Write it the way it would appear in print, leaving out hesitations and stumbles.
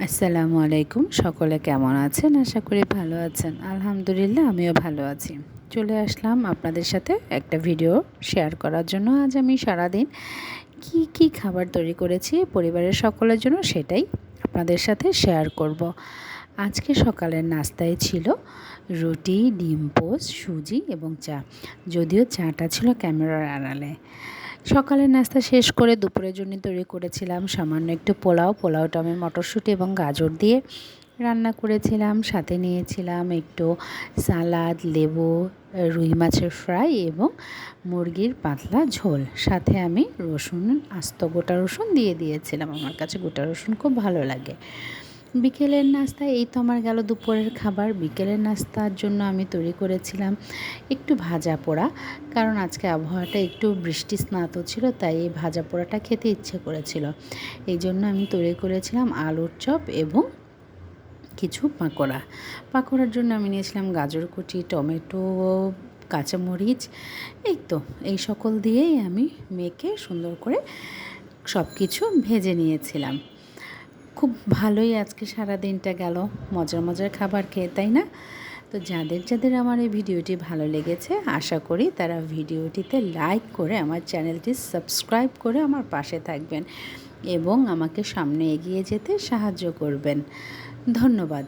আসসালামু আলাইকুম। সকলে কেমন আছেন? আশা করি ভালো আছেন। আলহামদুলিল্লাহ আমিও ভালো আছি। চলে আসলাম আপনাদের সাথে একটা ভিডিও শেয়ার করার জন্য। আজ আমি সারাদিন কি খাবার তৈরি করেছি পরিবারের সকলের জন্য সেটাই আপনাদের সাথে শেয়ার করব। আজকে সকালের নাস্তায় ছিল রুটি, ডিম পোস্ট, সুজি এবং চা। যদিও চাটা ছিল ক্যামেরার আড়ালে। সকালের নাস্তা শেষ করে দুপুরের জন্য তৈরি করেছিলাম সামান্য একটু পোলাওটা আমি মটরশুঁটি এবং গাজর দিয়ে রান্না করেছিলাম। সাথে নিয়েছিলাম একটু সালাদ, লেবু, রুই মাছের ফ্রাই এবং মুরগির পাতলা ঝোল। সাথে আমি রসুন, আস্ত গোটা রসুন দিয়ে দিয়েছিলাম। আমার কাছে গোটা রসুন খুব ভালো লাগে। বিকেলের নাস্তা এই তো আমার গেল দুপুরের খাবার। বিকেলের নাস্তার জন্য আমি তৈরি করেছিলাম একটু ভাজা পোড়া, কারণ আজকে আবহাওয়াটা একটু বৃষ্টি স্নাত ছিল, তাই এই ভাজা পোড়াটা খেতে ইচ্ছে করেছিল। এই জন্য আমি তৈরি করেছিলাম আলুর চপ এবং কিছু পাকোড়ার জন্য আমি নিয়েছিলাম গাজর কুচি, টমেটো, কাঁচামরিচ, এই সকল দিয়েই আমি মেখে সুন্দর করে সব কিছু ভেজে নিয়েছিলাম। খুব ভালোই আজকে সারা দিনটা গেল মজার খাবার খেয়ে, তাই না? তো যাদের আমার এই ভিডিওটি ভালো লেগেছে আশা করি তারা ভিডিওটিতে লাইক করে আমার চ্যানেলটি সাবস্ক্রাইব করে আমার পাশে থাকবেন এবং আমাকে সামনে এগিয়ে যেতে সাহায্য করবেন। ধন্যবাদ।